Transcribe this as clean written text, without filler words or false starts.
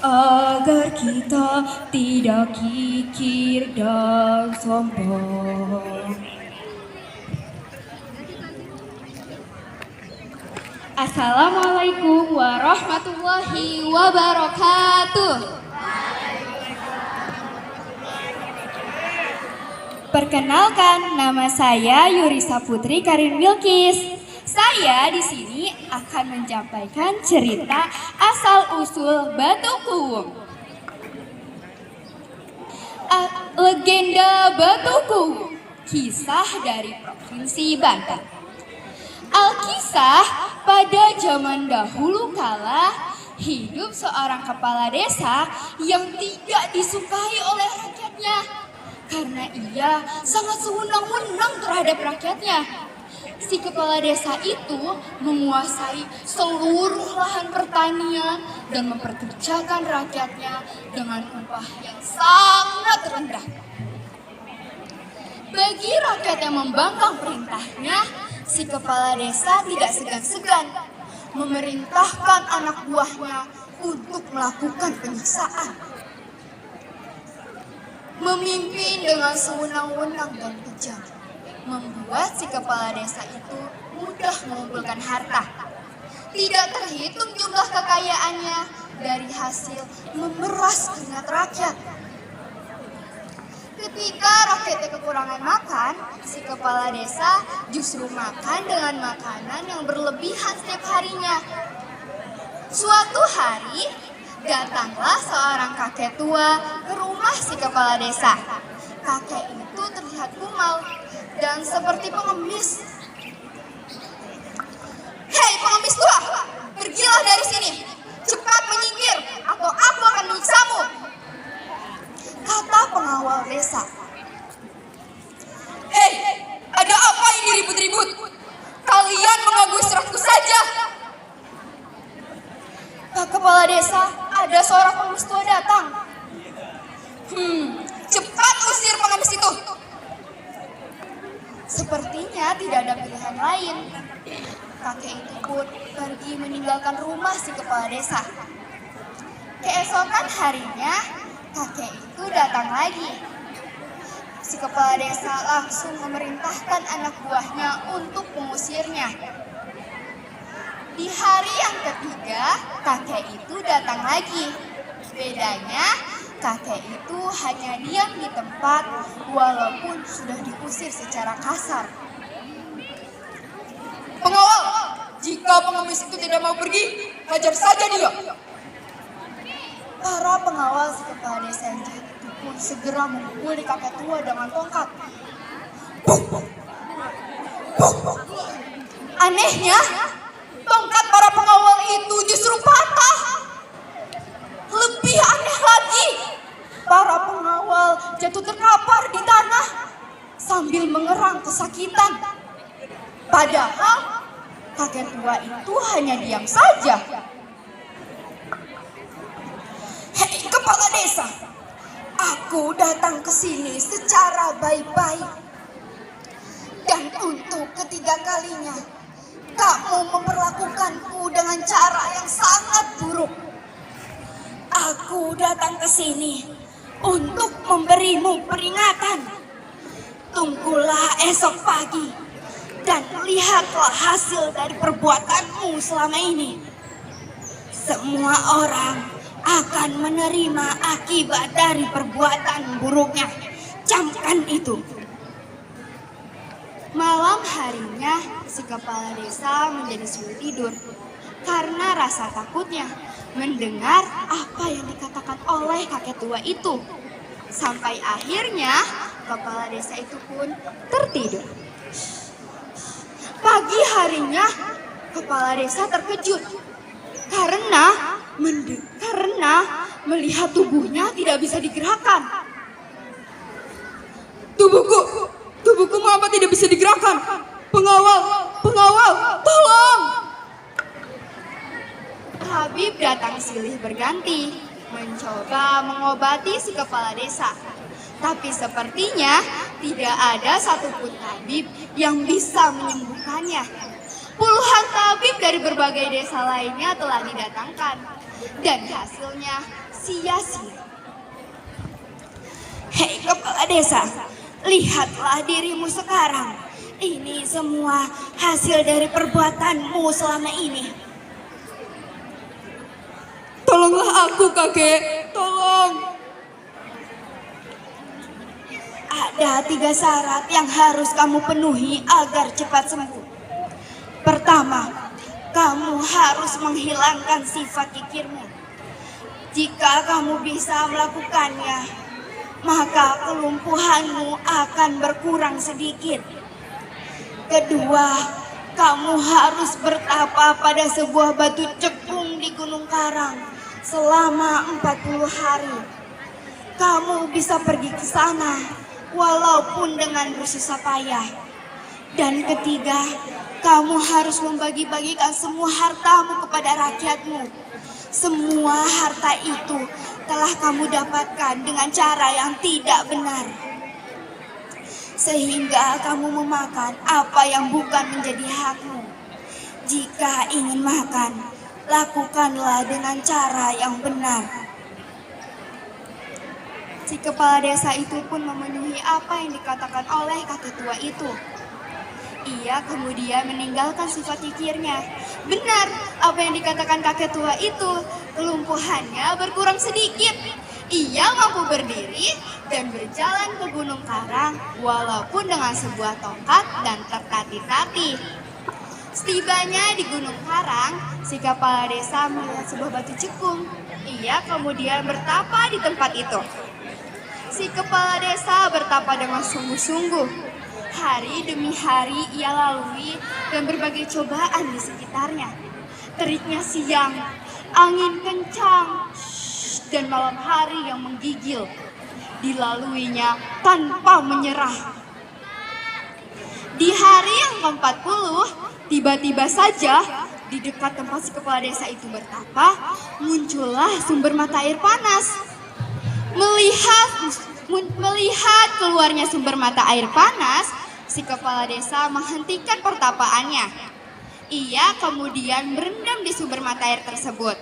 agar kita tidak kikir dan sombong. Assalamualaikum warahmatullahi wabarakatuh. Perkenalkan, nama saya Yurisa Putri Karin Wilkis. Saya di sini akan menyampaikan cerita asal-usul Batu Kuwung. Legenda Batu Kuwung, kisah dari Provinsi Banten. Alkisah, pada zaman dahulu kala, hidup seorang kepala desa yang tidak disukai oleh rakyatnya. Karena ia sangat sewenang-wenang terhadap rakyatnya. Si kepala desa itu menguasai seluruh lahan pertanian dan memperkerjakan rakyatnya dengan upah yang sangat rendah. Bagi rakyat yang membangkang perintahnya, si kepala desa tidak segan-segan memerintahkan anak buahnya untuk melakukan penyiksaan. Memimpin dengan sewenang-wenang dan kejam membuat si kepala desa itu mudah mengumpulkan harta. Tidak terhitung jumlah kekayaannya dari hasil memeras keringat rakyat. Ketika rakyatnya kekurangan makan, si kepala desa justru makan dengan makanan yang berlebihan setiap harinya. Suatu hari, datanglah seorang kakek tua ke rumah si kepala desa. Kakek itu terlihat kumal dan seperti pengemis. "Hei pengemis tua, pergilah dari sini. Cepat menyingkir atau aku akan menyiksamu," kata pengawal desa. "Hei, ada apa ini ribut-ribut? Kalian mengganggu istirahatku saja." Pak kepala desa, ada seorang pengemis tua datang. Cepat usir pengemis itu." Sepertinya tidak ada pilihan lain. Kakek itu pun pergi meninggalkan rumah si kepala desa. Keesokan harinya, kakek itu datang lagi. Si kepala desa langsung memerintahkan anak buahnya untuk mengusirnya. Di hari yang ketiga, kakek itu datang lagi. Bedanya, kakek itu hanya diam di tempat walaupun sudah diusir secara kasar. "Pengawal, jika pengemis itu tidak mau pergi, hajar saja dia." Para pengawal si kepala desa yang jahat itu pun segera memukuli kakek tua dengan tongkat. Anehnya, tongkat para pengawal itu justru patah. Lebih aneh lagi, para pengawal jatuh terkapar di tanah sambil mengerang kesakitan. Padahal kakek tua itu hanya diam saja. "Hei kepala desa, aku datang ke sini secara baik-baik. Dan untuk ketiga kalinya, kamu memperlakukanku dengan cara yang sangat buruk. Aku datang ke sini untuk memberimu peringatan. Tunggulah esok pagi dan lihatlah hasil dari perbuatanmu selama ini. Semua orang akan menerima akibat dari perbuatan buruknya. Camkan itu." Malam harinya, si kepala desa menjadi sulit tidur karena rasa takutnya mendengar apa yang dikatakan oleh kakek tua itu. Sampai akhirnya kepala desa itu pun tertidur. Pagi harinya kepala desa terkejut karena melihat tubuhnya tidak bisa digerakkan. Tubuhku mengapa tidak bisa digerakkan? Pengawal, tolong!" Tabib datang silih berganti, mencoba mengobati si kepala desa. Tapi sepertinya tidak ada satupun tabib yang bisa menyembuhkannya. Puluhan tabib dari berbagai desa lainnya telah didatangkan, dan hasilnya sia-sia. Hei kepala desa, lihatlah dirimu sekarang. Ini semua hasil dari perbuatanmu selama ini. Tolonglah aku, kakek. Tolong. Ada 3 syarat yang harus kamu penuhi agar cepat sembuh. Pertama, kamu harus menghilangkan sifat kikirmu. Jika kamu bisa melakukannya, maka kelumpuhanmu akan berkurang sedikit. Kedua, kamu harus bertapa pada sebuah batu cekung di Gunung Karang selama 40 hari. Kamu bisa pergi ke sana walaupun dengan bersusah payah. Dan ketiga, kamu harus membagi-bagikan semua hartamu kepada rakyatmu. Semua harta itu telah kamu dapatkan dengan cara yang tidak benar, sehingga kamu memakan apa yang bukan menjadi hakmu. Jika ingin makan, lakukanlah dengan cara yang benar. Si kepala desa itu pun memenuhi apa yang dikatakan oleh kakek tua itu. Ia kemudian meninggalkan sifat kikirnya. Benar, apa yang dikatakan kakek tua itu, kelumpuhannya berkurang sedikit. Ia mampu berdiri dan berjalan ke Gunung Karang walaupun dengan sebuah tongkat dan tertatih-tatih. Setibanya di Gunung Karang, si kepala desa melihat sebuah batu cekung. Ia kemudian bertapa di tempat itu. Si kepala desa bertapa dengan sungguh-sungguh. Hari demi hari ia lalui dan berbagai cobaan di sekitarnya. Teriknya siang, angin kencang, dan malam hari yang menggigil. Dilaluinya tanpa menyerah. Di hari yang ke-40, tiba-tiba saja di dekat tempat si kepala desa itu bertapa, muncullah sumber mata air panas. Melihat keluarnya sumber mata air panas, si kepala desa menghentikan pertapaannya. Ia kemudian berendam di sumber mata air tersebut.